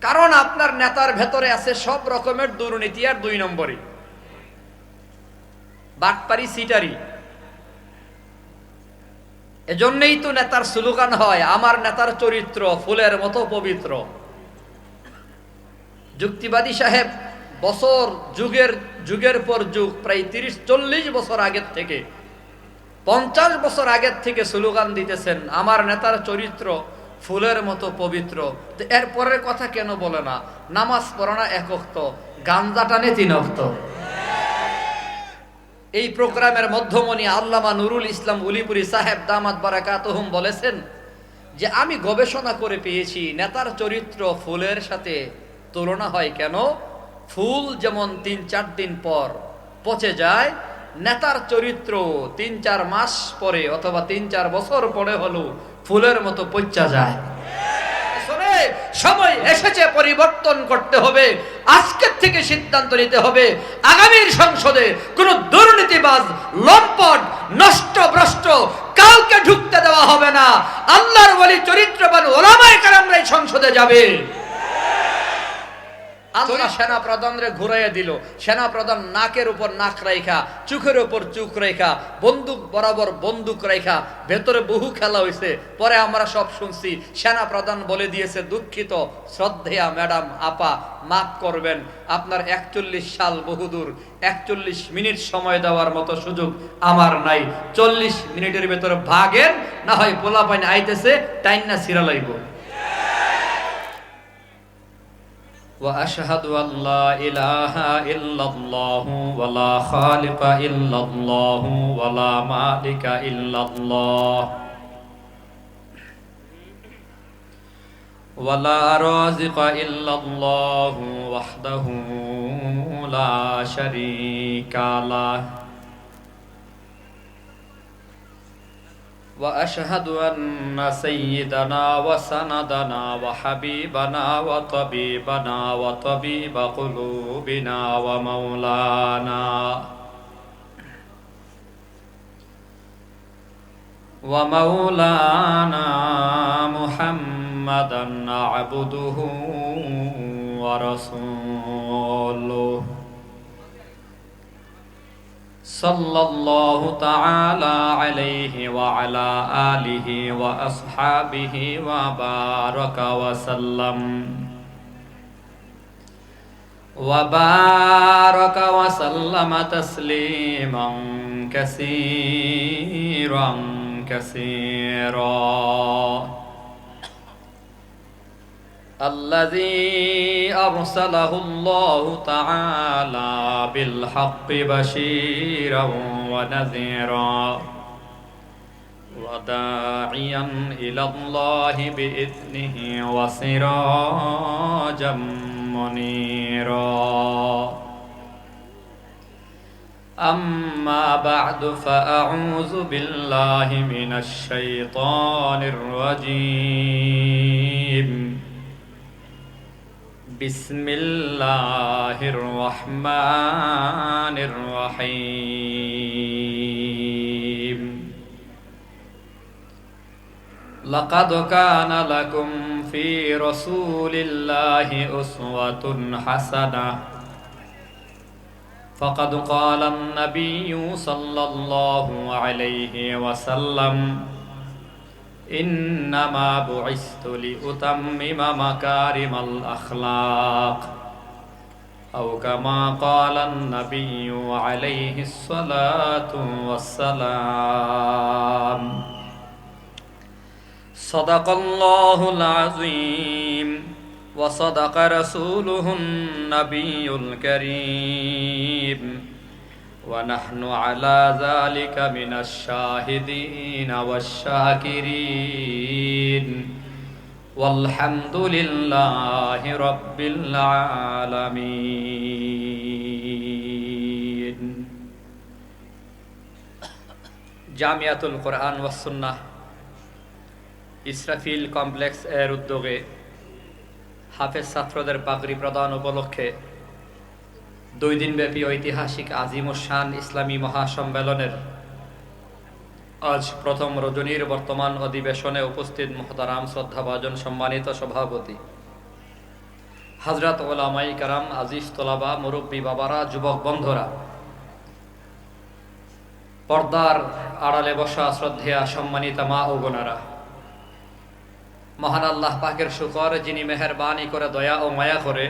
কারণ আপনার নেতার ভেতরে আছে সব রকমের দুর্নীতি আর 2 নম্বরই বাটপারি সিটারি। এজন্যই তো নেতার স্লোগান হয়, আমার নেতার চরিত্র ফুলের মতো পবিত্র। যুক্তিবাদী সাহেব বছর যুগের পর যুগ, প্রায় 30-40 বছর আগের থেকে, 50 বছর আগের থেকে স্লোগান দিতেছেন, আমার নেতার চরিত্র ফুলের মতো পবিত্র। তো এর পরের কথা কেন বলে না? নামাজ পড়ে না 1 ওয়াক্ত, গাঞ্জা টানে 3 ওয়াক্ত। এই প্রোগ্রামের মধ্যমণি আল্লামা নুরুল ইসলাম উলিপুরি সাহেব দামাত বারাকাতুহুম বলেছেন যে আমি গবেষণা করে পেয়েছি নেতার চরিত্র ফুলের সাথে তুলনা হয় কেন। ফুল যেমন 3-4 দিন পর পচে যায়, নেতার চরিত্র 3-4 মাস পরে অথবা 3-4 বছর পরে হলো ফুলের মতো পচা যায়। সময় এসেছে পরিবর্তন করতে হবে। আজকের থেকে সিদ্ধান্ত নিতে হবে, আগামীর সংসদে কোন দুর্নীতিবাজ, লম্পট, নষ্টভ্রষ্ট কাউকে ঢুকতে দেওয়া হবে না। আল্লাহর ওলি চরিত্রবান ওলামায়ে কেরামরা এই সংসদে যাবে। আল্লাহ সেনা প্রধানরে ঘুরাইয়া দিল, সেনা প্রধান নাকের উপর নাক রাইখা, চোখের উপর চোখ রাইখা, বন্দুক বরাবর বন্দুক রাইখা, ভেতরে বহু খেলা হয়েছে। পরে আমরা সব শুনছি, সেনা প্রধান বলে দিয়েছে, দুঃখিত শ্রদ্ধেয়া ম্যাডাম, আপা, মাফ করবেন, আপনার 41 সাল বহুদূর, 41 মিনিট সময় দেওয়ার মতো সুযোগ আমার নাই। 40 মিনিটের ভেতরে ভাগেন, না হয় পোলা পাইন আইতেছে টাইন্না সিরা লাইব। وأشهد أن لا إله إلا الله ولا خالق إلا الله ولا مالك إلا الله ولا رازق إلا الله وحده لا شريك له وأشهد أن سيدنا وسندنا وحبيبنا وطبيبنا وطبيب قلوبنا ومولانا محمدا عبده ورسوله صلى الله تعالى عليه وعلى آله وأصحابه وبارك وسلم تسليما كثيرا الذي أرسله الله تعالى بالحق بشيرا ونذيرا وداعيا إلى الله بإذنه وسراجا منيرا أما بعد فأعوذ بالله من الشيطان الرجيم بسم الله الرحمن الرحيم لقد كان لكم في رسول الله أسوة حسنة فقد قال النبي صلى الله عليه وسلم إنما بعثت لأتمم مكارم الأخلاق أو كما قال النبي عليه الصلاة والسلام صدق الله العظيم وصدق رسوله النبي الكريم ونحن على ذلك من الشاهدين والشاكرين والحمد لله رب العالمين জামিয়াতুল কোরআন ওয়াস সুন্নাহ ইসরাফিল কমপ্লেক্স এর উদ্যোগে হাফেজ ছাত্রদের পাগড়ি প্রদান উপলক্ষে 2 দিনব্যাপী ঐতিহাসিক আজিমুশান ইসলামী মহাসম্মেলনের আজ প্রথম রজনীর বর্তমান অধিবেশনে উপস্থিত মুহতারাম শ্রদ্ধাভাজন সম্মানিত সভাপতি হযরত উলামায়ে কেরাম, আজিজ তোলাবা, মুরব্বী বাবারা, যুবক বন্ধুরা, পর্দার আড়ালে বসা শ্রদ্ধেয়া সম্মানিতা মা ও বোনেরা, মহান আল্লাহ পাকের শুকর, যিনি মেহেরবানি করে দয়া ও মায়া করে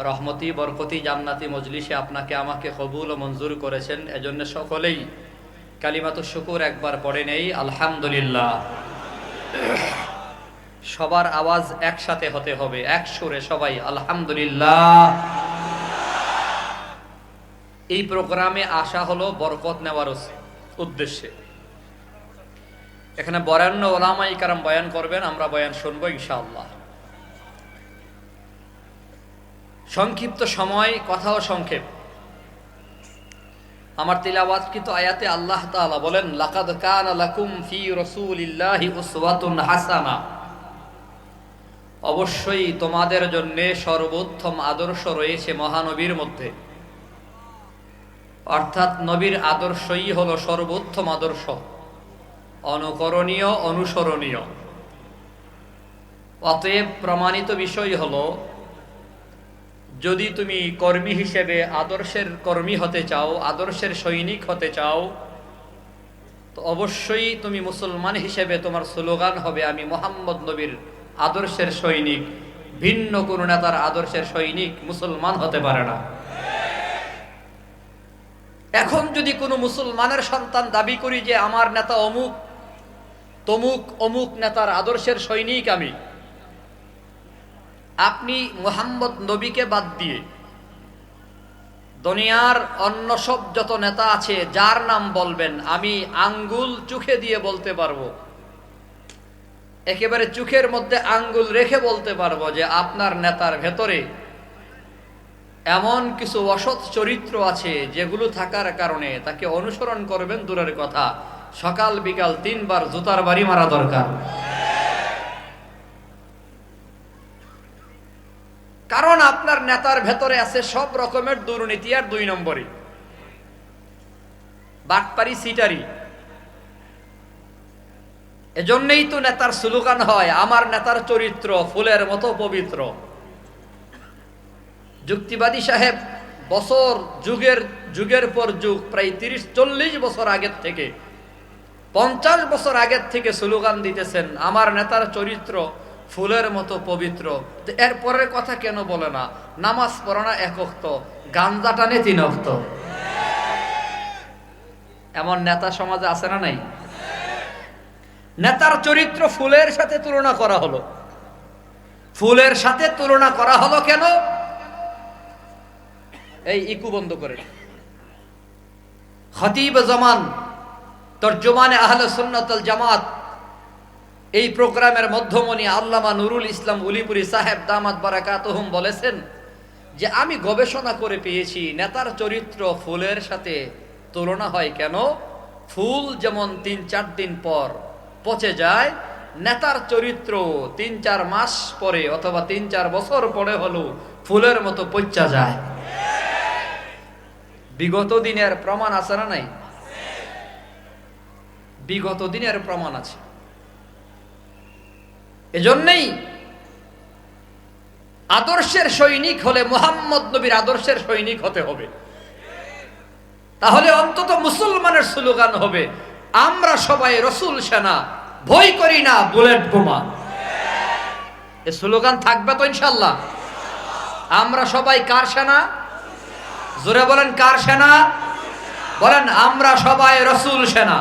রহমতি বরকতি জান্নাতি মজলিসে আপনাকে আমাকে কবুল ও মঞ্জুর করেছেন, এজন্য সকলেই কালিমাতুশ শুকুর একবার পড়ে নেই আলহামদুলিল্লাহ। সবার আওয়াজ একসাথে হতে হবে, এক সুরে সবাই আলহামদুলিল্লাহ। এই প্রোগ্রামে আসা হলো বরকত নেওয়ার উদ্দেশ্যে। এখানে বরেণ্য ওলামায়ে কেরাম বয়ান করবেন, আমরা বয়ান শুনবো ইনশাআল্লাহ। সংক্ষিপ্ত সময়, কথাও সংক্ষেপ। আমার তিলাওয়াতকৃত আয়াতে আল্লাহ তাআলা বলেন, লাকাদ কানা লাকুম ফি রাসূলিল্লাহি উসওয়াতুন হাসানা, অবশ্যই তোমাদের জন্য সর্বোত্তম আদর্শ রয়েছে মহানবীর মধ্যে। অর্থাৎ নবীর আদর্শই হলো সর্বোত্তম আদর্শ, অনুকরণীয়, অনুসরণীয়। অতএব প্রমাণিত বিষয় হলো, যদি তুমি কর্মী হিসেবে আদর্শের কর্মী হতে চাও, আদর্শের সৈনিক হতে চাও, তো অবশ্যই তুমি মুসলমান হিসেবে তোমার স্লোগান হবে, আমি মুহাম্মদ নবীর আদর্শের সৈনিক। ভিন্ন কোন নেতার আদর্শের সৈনিক মুসলমান হতে পারে না। এখন যদি কোনো মুসলমানের সন্তান দাবি করি যে আমার নেতা অমুক তমুক অমুক নেতার আদর্শের সৈনিক আমি, আপনি মুহাম্মদ নবীকে বাদ দিয়ে দুনিয়ার অন্য সব যত নেতা আছে যার নাম বলবেন, আমি আঙ্গুল চোখে দিয়ে বলতে পারবো, একেবারে চোখের মধ্যে আঙ্গুল রেখে বলতে পারবো যে আপনার নেতার ভেতরে এমন কিছু অসৎ চরিত্র আছে যেগুলো থাকার কারণে তাকে অনুসরণ করবেন দূরের কথা, সকাল বিকাল 3 বার জুতার বাড়ি মারা দরকার। কারণ আপনার নেতার ভেতরে আছে সব রকমের দুর্নীতি আর 2 নম্বরই বাটপারি, সিটারি। এজন্যই তো নেতার স্লোগান হয়, আমার নেতার চরিত্র ফুলের মতো পবিত্র। যুক্তিবাদী সাহেব বছর যুগের পর যুগ, প্রায় 30-40 বছর আগের থেকে, 50 বছর আগের থেকে স্লোগান দিতেছেন, আমার নেতার চরিত্র ফুলের মতো পবিত্র। তো এর পরের কথা কেন বলে না? নামাজ পড়ে না 1 ওয়াক্ত, গাঞ্জা টানে 3 ওয়াক্ত। এমন নেতা সমাজে আছে না নাই? নেতার চরিত্র ফুলের সাথে তুলনা করা হলো। ফুলের সাথে তুলনা করা হলো কেন? এই ইকু বন্ধ করে। খতিব জামান, তরজমানে আহলে সুন্নাত ওয়াল জামাত, এই প্রোগ্রামের মধ্যমণি আল্লামা নুরুল ইসলাম উলিপুরি সাহেব দামাত বারাকাতুহুম বলেছেন যে আমি গবেষণা করে পেয়েছি নেতার চরিত্র ফুলের সাথে তুলনা হয় কেন। ফুল যেমন 3-4 দিন পর পচে যায়, নেতার চরিত্র 3-4 মাস পরে অথবা 3-4 বছর পরে হলো ফুলের মতো পচা যায়। বিগত দিনের প্রমাণ আছে না নাই? বিগত দিনের প্রমাণ আছে। এজন্যই আদর্শের সৈনিক হলে মুহাম্মদ নবীর আদর্শের সৈনিক হতে হবে। তাহলে অন্তত মুসলমানের স্লোগান হবে, আমরা সবাই রসুল সেনা, ভয় করি না বুলেট বোমা। এই স্লোগান থাকবে তো ইনশাআল্লাহ? আমরা সবাই কার সেনা? জোরে বলেন, কার সেনা? বলেন, আমরা সবাই রসুল সেনা,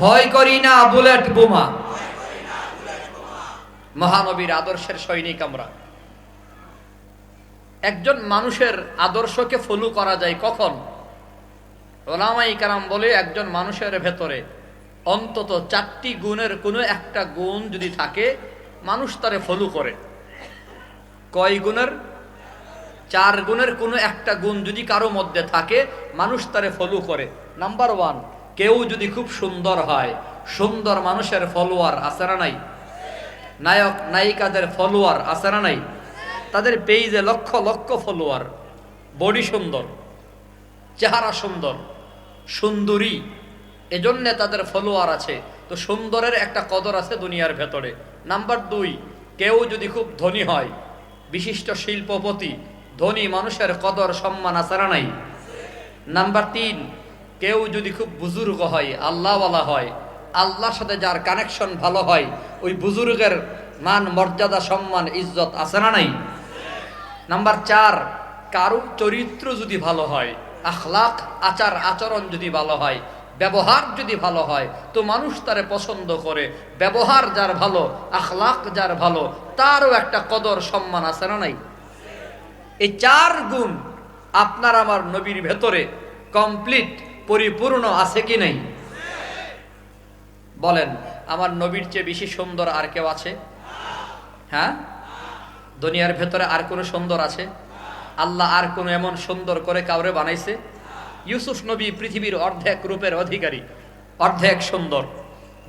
ভয় করি না বুলেট বোমা। মহানবীর আদর্শের সৈনিক আমরা। একজন মানুষের আদর্শকে ফলো করা যায় কখন? উলামায়ে কেরাম বলে, একজন মানুষের ভেতরে অন্তত 4টি গুণের কোনো একটা গুণ যদি থাকে, মানুষ তারে ফলো করে। কয় গুণের? 4 গুণের কোনো একটা গুণ যদি কারো মধ্যে থাকে, মানুষ তারে ফলো করে। নাম্বার 1, কেউ যদি খুব সুন্দর হয়, সুন্দর মানুষের ফলোয়ার আছে না নাই? নায়ক নায়িকাদের ফলোয়ার আছে না নাই? তাদের পেজে লক্ষ লক্ষ ফলোয়ার। বডি সুন্দর, চেহারা সুন্দর, সুন্দরী, এজন্য তাদের ফলোয়ার আছে। তো সুন্দরের একটা কদর আছে দুনিয়ার ভেতরে। নাম্বার 2, কেউ যদি খুব ধনী হয়, বিশিষ্ট শিল্পপতি, ধনী মানুষের কদর সম্মান আছে না নাই? নাম্বার 3, কেউ যদি খুব বুজুর্গ হয়, আল্লাহওয়ালা হয়, আল্লাহর সাথে যার কানেকশন ভালো হয়, ওই বুজুর্গের মান মর্যাদা সম্মান ইজ্জত আছে না নাই? নাম্বার 4, কারুর চরিত্র যদি ভালো হয়, আখলাক আচার আচরণ যদি ভালো হয়, ব্যবহার যদি ভালো হয়, তো মানুষ তারে পছন্দ করে। ব্যবহার যার ভালো, আখলাক যার ভালো, তারও একটা কদর সম্মান আছে না নাই? এই 4 গুণ আপনার আমার নবীর ভেতরে কমপ্লিট পরিপূর্ণ আছে কি নাই? বলেন, আমার নবীর চেয়ে বেশি সুন্দর আর কেউ আছে? হ্যাঁ, দুনিয়ার ভেতরে আর কোনো সুন্দর আছে? আল্লাহ আর কোন এমন সুন্দর করে কাউরে বানাইছে? ইউসুফ নবী পৃথিবীর অর্ধেক রূপের অধিকারী, অর্ধেক সুন্দর।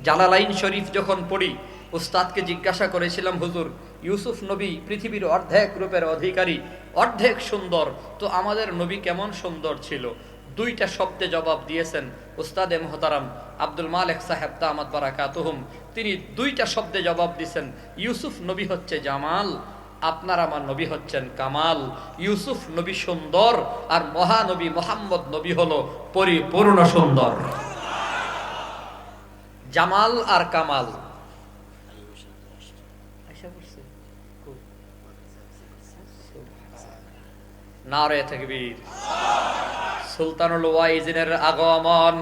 জালালাইন শরীফ যখন পড়ি, উস্তাদকে জিজ্ঞাসা করেছিলাম, হুজুর ইউসুফ নবী পৃথিবীর অর্ধেক রূপের অধিকারী, অর্ধেক সুন্দর, তো আমাদের নবী কেমন সুন্দর ছিল? 2টা শব্দে জবাব দিয়েছেন উস্তাদে মুহতারাম আব্দুল মালেক সাহেব দামাত বারাকাতুহুম। তিনি 2টা শব্দে জবাব দিয়েছেন, ইউসুফ নবী হচ্ছে জামাল, আপনার আমার নবী হচ্ছেন কামাল। ইউসুফ নবী সুন্দর, আর মহানবী মোহাম্মদ নবী হলো পরিপূর্ণ সুন্দর। জামাল আর কামাল। নারে তাকবীর। সুলতানুল ওয়াইজিনের আগমন।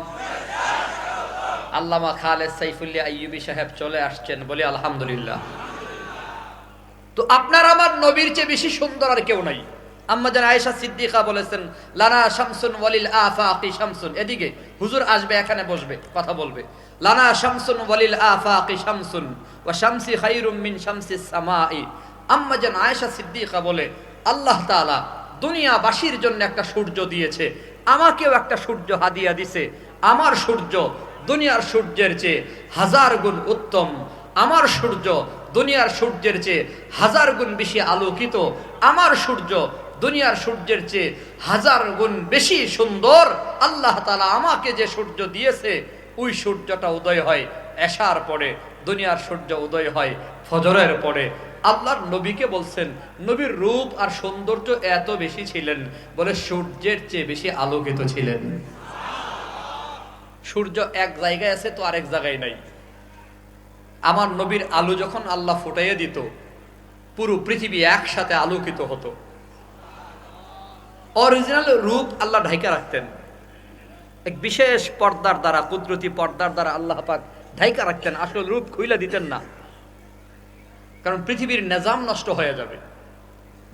আল্লামা খালেদ সাইফুল্লাহ আইয়ুবী সাহেব চলে আসছেন, বলি আলহামদুলিল্লাহ। তো আপনার আমার নবীর চেয়ে বেশি সুন্দর আর কেউ নাই। আম্মা জান আয়েশা সিদ্দিকা বলেছেন, লানা শামসুন ওয়ালিল আফাকি শামসুন। এদিকে হুজুর আসবে, এখানে বসবে, কথা বলবে। লানা শামসুন ওয়ালিল আফাকি শামসুন ওয়া শামসি খায়রুম মিন শামসিস সামাই। আম্মা জান আয়েশা সিদ্দিকা বলে, আল্লাহ তাআলা দুনিয়াবাসীর জন্য একটা সূর্য দিয়েছে, আমাকেও একটা সূর্য হাদিয়া দিছে। আমার সূর্য দুনিয়ার সূর্যের চেয়ে 1000 গুণ উত্তম। আমার সূর্য দুনিয়ার সূর্যের চেয়ে 1000 গুণ বেশি আলোকিত। আমার সূর্য দুনিয়ার সূর্যের চেয়ে 1000 গুণ বেশি সুন্দর। আল্লাহ তাআলা আমাকে যে সূর্য দিয়েছে, ওই সূর্যটা উদয় হয় এশার পরে, দুনিয়ার সূর্য উদয় হয় ফজরের পরে। আল্লাহর নবীকে বলছেন, নবীর রূপ আর সৌন্দর্য এত বেশি ছিলেন, বলে সূর্যের চেয়ে বেশি আলোকিত ছিলেন। সূর্য এক জায়গায় আছে তো আরেক জায়গায় নাই। আমার নবীর আলো যখন আল্লাহ ফুটাইয়া দিত, পুরো পৃথিবী একসাথে আলোকিত হতো। অরিজিনাল রূপ আল্লাহ ঢাইকা রাখতেন এক বিশেষ পর্দার দ্বারা, কুদরতি পর্দার দ্বারা আল্লাহ পাক ঢাইকা রাখতেন, আসল রূপ খুইলা দিতেন না, কারণ পৃথিবীর নিজাম নষ্ট হয়ে যাবে।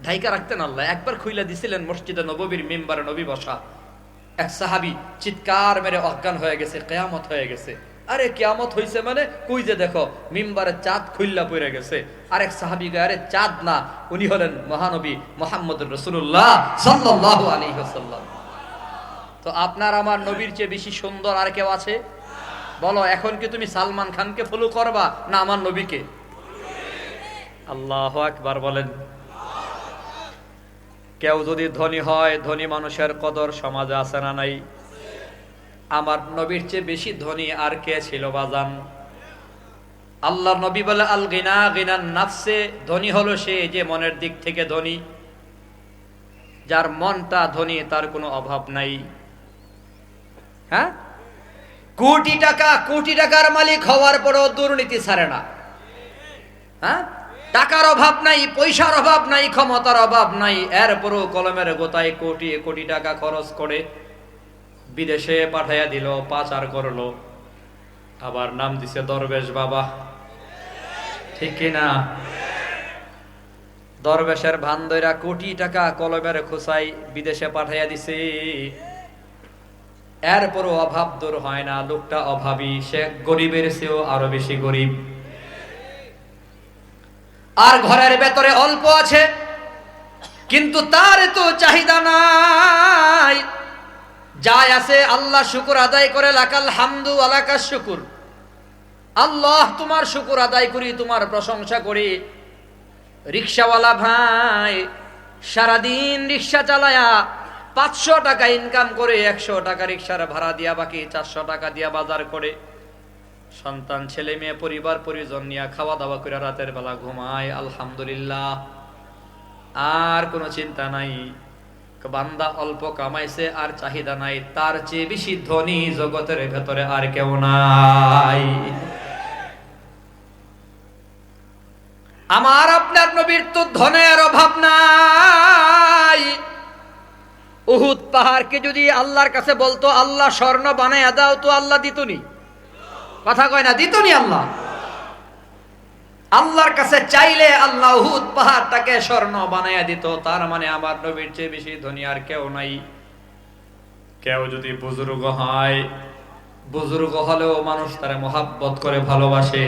ঢাইকা রাখতেন আল্লাহ। একবার খুইলা দিছিলেন মসজিদে নববীর মিম্বারে নবী বসা। এক সাহাবী চিৎকার মেরে অজ্ঞান হয়ে গেছে, কিয়ামত হয়ে গেছে। আরে কিয়ামত হইছে মানে? কই যে দেখো মিম্বারে চাঁদ খুইল্লা পড়ে গেছে। আরেক সাহাবী কয়, আরে চাঁদ না, উনি হলেন মহানবী মুহাম্মদুর রাসূলুল্লাহ সাল্লাল্লাহু আলাইহি ওয়াসাল্লাম। তো আপনার আমার নবীর চেয়ে বেশি সুন্দর আর কেউ আছে? বলো, এখন কি তুমি সালমান খানকে ফলো করবা না আমার নবীকে? আল্লাহু আকবার বলেন। কেউ যদি ধনী হয়, ধনী মানুষের কদর সমাজে আছে না নাই? আমার নবীর চেয়ে বেশি ধনী আর কে ছিল বাজান? আল্লাহ নবী বলে, আল গিনা গিনান নাফসে। ধনী হলো সে যে মনের দিক থেকে ধনী, যার মনটা ধনী, তার কোনো অভাব নাই। হ্যাঁ, কোটি টাকার মালিক হওয়ার পরও দুর্নীতি ছাড়ে না। হ্যাঁ, টাকার অভাব নাই, পয়সার অভাব নাই, ক্ষমতার অভাব নাই, এরপরও কলমের গোতায় কোটি কোটি টাকা খরচ করে বিদেশে পাঠাইয়া দিল, পাচার করলো, আবার নাম দিছে দরবেশ বাবা। ঠিক কিনা? দরবেশের ভান ধইরা কোটি টাকা কলমের খোসাই বিদেশে পাঠাইয়া দিছে, এরপরও অভাব দূর হয় না। লোকটা অভাবী, সে গরিবের চেয়েও আরো বেশি গরিব। আর ঘরের ভেতরে অল্প আছে, কিন্তু তার তো চাহিদা নাই। যাই আছে আল্লাহ শুকর আদায় করে, লাকাল হামদু আলাকাস শুকুর। আল্লাহ তোমার শুকর আদায় করি, তোমার প্রশংসা করি। রিকশাওয়ালা ভাই সারাদিন রিকশা চালায়া 500 টাকা ইনকাম করে, 100 টাকা রিকশার ভাড়া দিয়া, বাকি 400 টাকা দিয়া বাজার করে। সন্তান ছেলে মেয়ে পরিবার পরিজন নিয়ে খাওয়া দাওয়া করে রাতের বেলা ঘুমায়, আলহামদুলিল্লাহ। আর কোনো চিন্তা নাই, বান্দা অল্প কামাইছে আর চাহিদা নাই, তার চেয়ে বেশি ধনী জগতের ভেতরে আর কেউ নাই। আমার আপনার নবীর তো ধনের অভাব নাই। উহুদ পাহাড়কে যদি আল্লাহর কাছে বলতো আল্লাহ স্বর্ণ বানায় দাও, তো আল্লাহ দিতনি? কথা কয় না, দিতনি? আল্লাহ আল্লাহর কাছে চাইলে আল্লাহ উহুদ পাহাড়টাকে স্বর্ণ বানায়া দিত। তার মানে আমার নবীর চেয়ে বেশি ধনী আর কেউ নাই। কেউ যদি বুজুর্গ হয়, বুজুর্গ হলেও মানুষ তারে মোহাব্বত করে ভালোবাসে।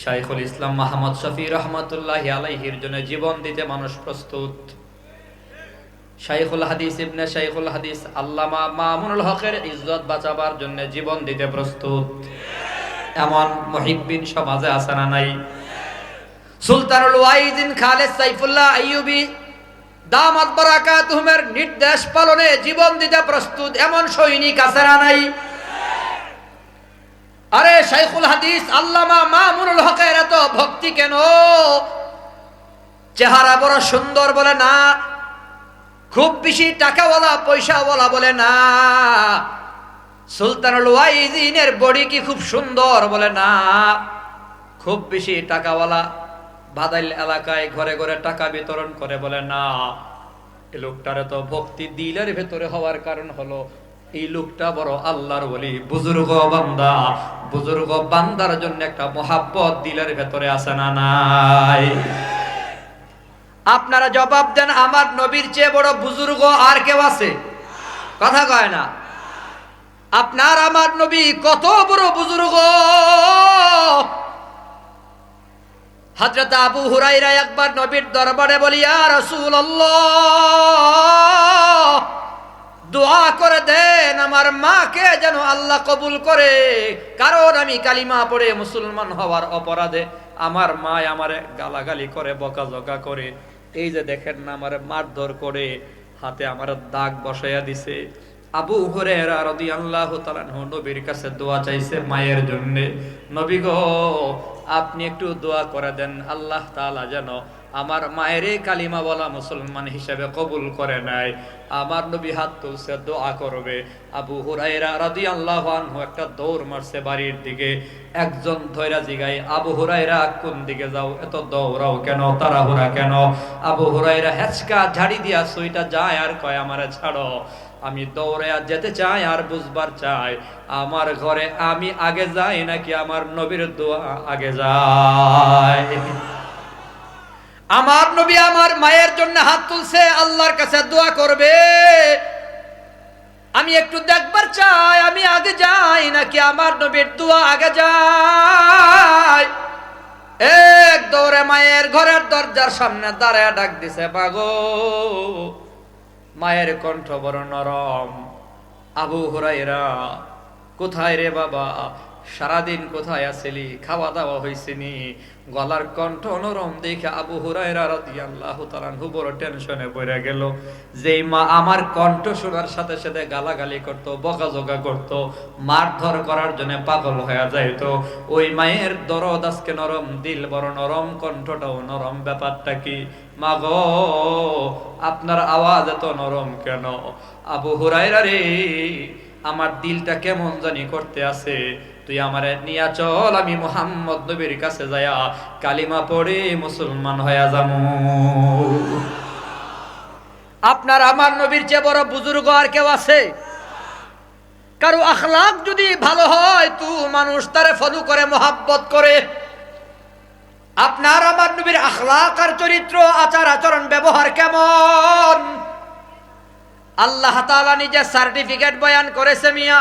শাইখুল ইসলাম মুহাম্মদ শফি রহমাতুল্লাহি আলাইহির জন্য জীবন দিতে মানুষ প্রস্তুত। শাইখুল হাদিস ইবনে শাইখুল হাদিস আল্লামা মামুনুল হকের ইজ্জত বাঁচাবার জন্য জীবন দিতে প্রস্তুত। এমন মুহিব্বিন সমাজে আছে না নাই? সুলতানুল ওয়াইজিন খালেদ সাইফুল্লাহ আইয়ুবী দামাত বারাকাতুহুমের নির্দেশ পালনে জীবন দিতে প্রস্তুত এমন সৈনিক আছে না নাই? আরে শাইখুল হাদিস আল্লামা মামুনুল হকের এত ভক্তি কেন? চেহারা বড় সুন্দর বলে না, খুব বেশি টাকাওয়ালা পয়সাওয়ালা বলে না, সুলতানুল ওয়াইজিনের বডি কি খুব সুন্দর বলে না, খুব বেশি টাকাওয়ালা বাদাইল এলাকায় ঘরে ঘরে টাকা বিতরণ করে বলে না। এই লোকটার তো ভক্তি দিলের ভেতরে হওয়ার কারণ হলো এই লোকটা বড় আল্লাহর ওলি, বুজুর্গ বান্দা। বুজুর্গ বান্দার জন্য একটা মোহাব্বত দিলের ভেতরে আছে না নাই? আপনারা জবাব দেন, আমার নবীর চেয়ে বড় বুজুর্গ আর কেউ আছে? কথা কয় না। আপনার আমার নবী কত বড় বুজুর্গ। হযরত আবু হুরায়রা একবার নবীর দরবারে বলি, ইয়া রাসূলুল্লাহ, দোয়া করে দেন আমার মাকে যেন আল্লাহ কবুল করে, কারণ আমি কালিমা পড়ে মুসলমান হওয়ার অপরাধে আমার মা আমারে গালাগালি করে, বকাঝকা করে। এই যে দেখেন না, আমারে মারধর করে, হাতে আমার দাগ বসাইয়া দিছে। আবু হুরায়রা রাদিয়াল্লাহু তাআলা নবীর কাছে দোয়া চাইছে মায়ের জন্য। নবী গো, আপনি একটু দোয়া করে দেন, আল্লাহ তাআলা যেন আমার মায়ের কালিমা বলা মুসলমান হিসেবে কবুল করে নেয়। আমার নবী হাত তুলছে, দোয়া করবে। আবু হুরায়রা রাদিয়াল্লাহু আনহু একটা দৌড় মারছে বাড়ির দিকে। একজন ধৈরা জিগায়, আবু হুরায়রা কোন দিকে যাও, এত দৌড়াও কেন, তাড়াহুড়া কেন? আবু হুরায়রা হেঁচকা ঝাড়ি দিয়া সুইটা যায় আর কয়, আমারে ছাড়ো, আমি দৌড়ে যেতে চাই আর বুঝবার চাই আমার ঘরে আমি আগে যাই নাকি আমার নবীর দোয়া আগে যায়। আমার নবী আমার মায়ের জন্য হাত তুলছে, আল্লাহর কাছে দোয়া করবে। আমি একটু দেখবার চাই আমি আগে যাই নাকি আমার নবীর দোয়া আগে যায়। এক দৌড়ে মায়ের ঘরের দরজার সামনে দাঁড়ায় ডাক দিছে, মাগো। মায়ের কণ্ঠ বড় নরম। আবু হুরায়রা, কোথায় রে বাবা, সারাদিন কোথায় আছিলি, খাওয়া দাওয়া হইছিনি? গলার কণ্ঠ নরম দেখে আবু হুরায়রা রাদিয়াল্লাহু তাআলা আনহু বড় টেনশনে পড়ে গেল। যেই মা আমার কণ্ঠ শোনার সাথে সাথে গালাগালি করতো, বকাঝকা করতো, মারধর করার জন্য পাগল হয়ে যাইতো, ওই মায়ের দরদ আজকে নরম, দিল বড় নরম, কণ্ঠটাও নরম। ব্যাপারটা কি? মা গো, আপনার আওয়াজ এত নরম কেন? আবু হুরায়রা রে, আমার দিলটা কেমন জানি করতে আছে, তুই আমারে নিয়া চল, আমি মুহাম্মদ নবীর কাছে যায়া কালিমা পড়ে মুসলমান হয়ে যামু। আপনার আমার নবীর চেয়ে বড় বুজুর্গ আর কেউ আছে? কারো আখলাক যদি ভালো হয় তো মানুষ তারে ফলো করে, মোহাব্বত করে। আপনার আমার নবীর আখলাক আর চরিত্র, আচার আচরণ, ব্যবহার কেমন? আল্লাহ তাআলা নিজে সার্টিফিকেট বয়ান করেছে মিয়া।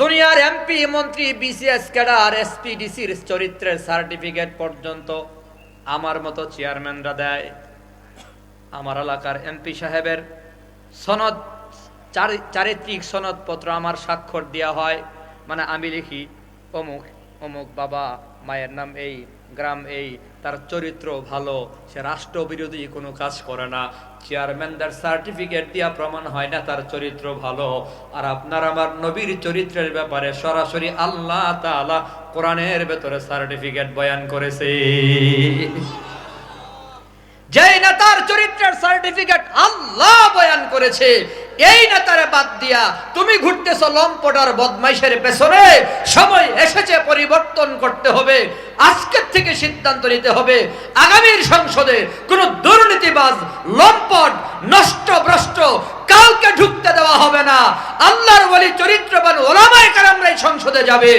দুনিয়ার এমপি, মন্ত্রী, বিসিএস ক্যাডার, এসপিডিসির চরিত্রের সার্টিফিকেট পর্যন্ত আমার মতো চেয়ারম্যানরা দেয়। আমার এলাকার এমপি সাহেবের সনদ, চারিত্রিক সনদপত্র আমার স্বাক্ষর দেওয়া হয়। মানে আমি লিখি অমুক অমুক বাবা, মায়ের নাম এই, গ্রাম এই, তার চরিত্র ভালো, সে রাষ্ট্রবিরোধী কোনো কাজ করে না, চেয়ারম্যানদের সার্টিফিকেট দিয়া প্রমাণ হয় না তার চরিত্র ভালো। আর আপনার আমার নবীর চরিত্রের ব্যাপারে সরাসরি আল্লাহ তাআলা কোরআনের ভেতরে সার্টিফিকেট বয়ান করেছে। যেই নেতার চরিত্রের সার্টিফিকেট আল্লাহ বয়ান করেছে, এই নেতারে বাদ দিয়া তুমি ঘুরতেছো লম্পটার বদমাইশের পেছনে, সময় এসেছে পরিবর্তন করতে হবে। আজকের থেকে সিদ্ধান্ত নিতে হবে, আগামীর সংসদে কোন দুর্নীতিবাজ, লম্পট, নষ্টভ্রষ্ট কাউকে ঢুকতে দেওয়া হবে না। আল্লাহর ওলি চরিত্রবান ওলামায়ে কেরামরাই সংসদে যাবে।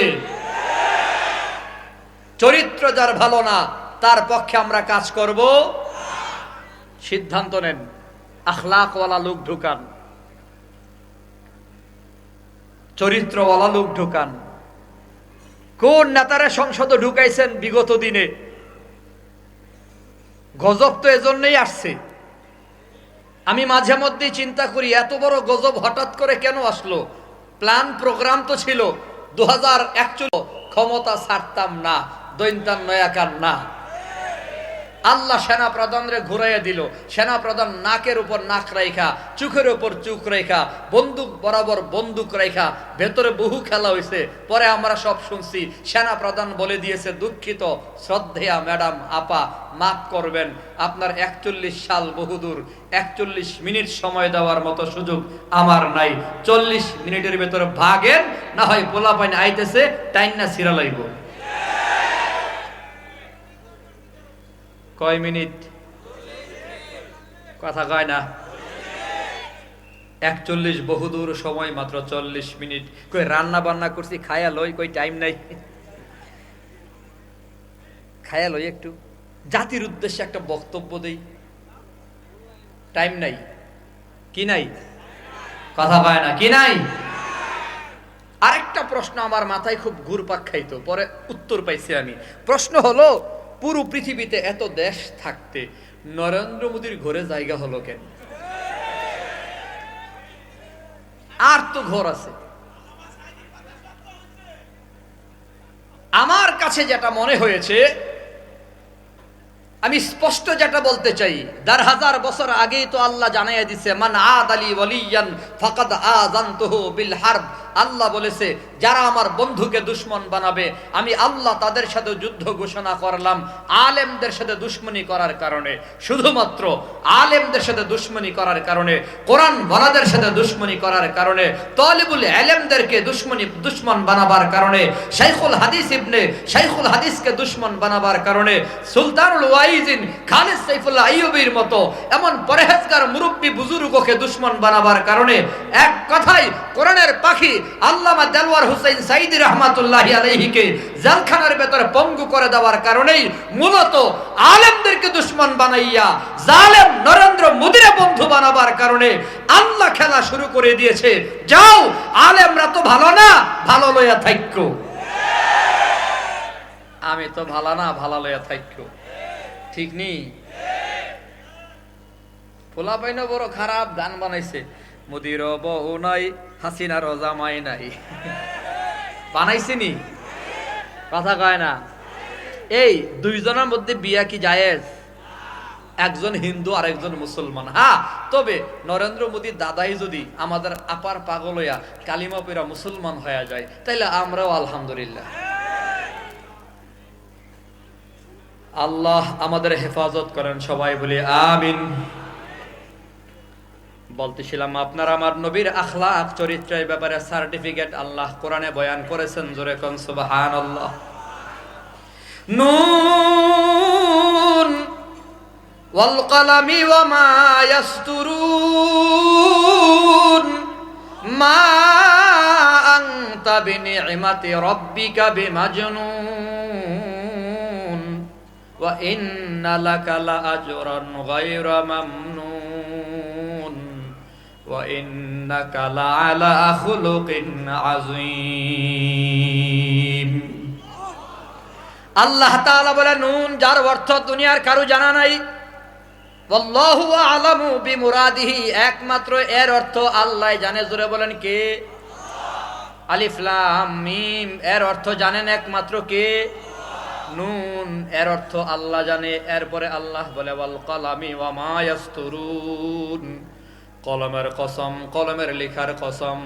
চরিত্র যার ভালো না তার পক্ষে আমরা কাজ করব। সিদ্ধান্ত নেন, আখলাকওয়ালা লোক ঢুকান, চরিত্রওয়ালা লোক ঢুকান। কোন নেতারা সংসদে ঢুকাইছেন বিগত দিনে? গজব তো এজন্যই আসছে। আমি মাঝে মধ্যেই চিন্তা করি, এত বড় গজব হঠাৎ করে কেন আসলো? প্ল্যান প্রোগ্রাম তো ছিল 2041 ক্ষমতা ছাড়তাম না, দৈন্তান নয়াকার না। আল্লাহ সেনা প্রধানরে ঘুরাইয়া দিল। সেনা প্রধান নাকের উপর নাক রাইখা, চোখের উপর চোখ রাইখা, বন্দুক বরাবর বন্দুক রাইখা, ভেতরে বহু খেলা হয়েছে। পরে আমরা সব শুনছি, সেনা প্রধান বলে দিয়েছে, দুঃখিত শ্রদ্ধেয়া ম্যাডাম, আপা, মাফ করবেন, আপনার 41 সাল বহুদূর, 41 মিনিট সময় দেওয়ার মতো সুযোগ আমার নাই। 40 মিনিটের ভেতরে ভাগেন, না হয় পোলাপাইন আইতেছে, টাইম না সিরা লাইব। কয় মিনিট? কথা কয় না। 41 বহুদূর সময়, মাত্র 40 মিনিট। কই রান্না বান্না করছি, খায়া লই, কই টাইম নাই, খায়া লই একটু, জাতির উদ্দেশ্যে একটা বক্তব্য দেই, টাইম নাই। কি নাই? কথা কয় না, কি নাই? আরেকটা প্রশ্ন আমার মাথায় খুব ঘুরপাক খাইতো, পরে উত্তর পাইছি আমি। প্রশ্ন হলো, পুরো পৃথিবীতে এত দেশ থাকতে নরেন্দ্র মোদীর ঘরে জায়গা হলো কেন? আর তো ঘর আছে। আমার কাছে যেটা মনে হয়েছে, আমি স্পষ্ট যেটা বলতে চাই, 1000 বছর আগেই তো আল্লাহ জানাইয়া দিছে, মান আদালি ওয়ালিয়ান ফাকাদ আযানতুহু বিল হারব। আল্লাহ বলেছে, যারা আমার বন্ধুকে দুশমন বানাবে, আমি আল্লাহ তাদের সাথে যুদ্ধ ঘোষণা করলাম। আলেমদের সাথে দুশমনি করার কারণে, শুধুমাত্র আলেমদের সাথে দুশমনি করার কারণে, কোরআন ওয়ালাদের সাথে দুশমনি করার কারণে, তালিবুল ইলমদেরকে দুশমন বানাবার কারণে, শাইখুল হাদিসকে দুশমন বানাবার কারণে, সুলতানুল ওয়াইজিন খালিদ সাইফুল্লাহ আইয়ুবীর মতো এমন পরহেজগার মুরব্বী বুজুর্গকে দুশমন বানাবার কারণে, এক কথায় কোরআনের পাখি আল্লামা দেলওয়ার হোসেন সাইদী রাহমাতুল্লাহি আলাইহিকে জেলখানার ভেতরে পঙ্গু করে দেওয়ার কারণেই মূলত আলেমদেরকে দুশমন বানাইয়া জালেম নরেন্দ্র মোদীর বন্ধু বানাবার কারণে আল্লাহ খেলা শুরু করে দিয়েছে। যাও, আলেমরা তো ভালো না, ভালো লইয়া থাইক্য। আমি তো ভালো না, ভালো লইয়া থাইক্য। ঠিক নি? পোলা পাইনা বড় খারাপ গান বানাইছে, মোদির বউ নাই, হাসিনার জামাই নাই। বানাইছে নি? কথা কয় না। এই দুইজনের মধ্যে বিয়া কি জায়েজ? একজন হিন্দু আর একজন মুসলমান। হ্যাঁ, তবে নরেন্দ্র মোদীর দাদাই যদি আমাদের আপার পাগল হইয়া কালিমা পড়া মুসলমান হয়ে যায়, তাইলে আমরাও আলহামদুলিল্লাহ। আল্লাহ আমাদের হেফাজত করেন, সবাই বলি আমিন। বলতেছিলাম, আপনার আমার নবীর আখলাক চরিত্রের ব্যাপারে সার্টিফিকেট আল্লাহ কোরআনে বয়ান করেছেন। জোরে কোন সুবহানাল্লাহ। নুন ওয়াল কলামি ওয়া মা ইয়াসতুরুন মা আনতা বিনি'মাতি রাব্বিকা বিমাজনুন ওয়া ইন্না লাকা লাআজরান গায়রা মামনুন ওয়া ইন্নাকা লাআলা খুলুকিন আযীম। আল্লাহ তাআলা বলে, নুন, যার অর্থ দুনিয়ার কারো জানা নাই। আল্লাহু আ'লামু বিমুরাদিহি, একমাত্র এর অর্থ আল্লাহ জানে। জোরে বলেন কে? আলিফ লাম মিম, এর অর্থ জানেন একমাত্র কে? নুন এর অর্থ আল্লাহ জানে। এরপরে আল্লাহ বলে ওয়াল কলামি ওয়া মা ইয়াসতুরুন, কলমের কসম, কলমের লেখার কসম।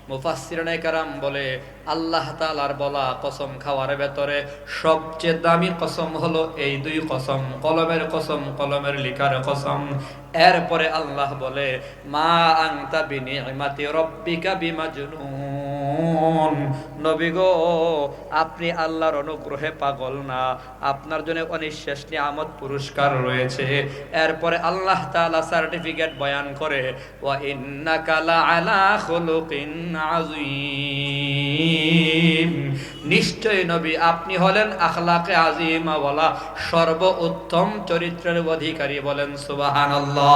মুফাসসিরিনে কেরাম বলে আল্লাহ তাআলার বলা কসম খাওয়ার ভেতরে সবচেয়ে দামি কসম হলো এই দুই কসম, কলমের কসম, কলমের লেখার কসম। এরপরে আল্লাহ বলে মা আনতা বিনিমাতি রব্বিকা বিমাজনুন, নবী গো আপনি আল্লাহর অনুগ্রহে পাগল না, আপনার জন্য অনিঃশেষ নিয়ামত পুরস্কার রয়েছে। এরপরে আল্লাহ তাআলা সার্টিফিকেট বয়ান করে ওয়া ইন্নাকা লাআলা খুলুকিন আযীম, নিশ্চয় নবী আপনি হলেন আখলাকে আযীমা ওয়ালা, সর্বোত্তম চরিত্রের অধিকারী। বলেন সুবহানাল্লাহ।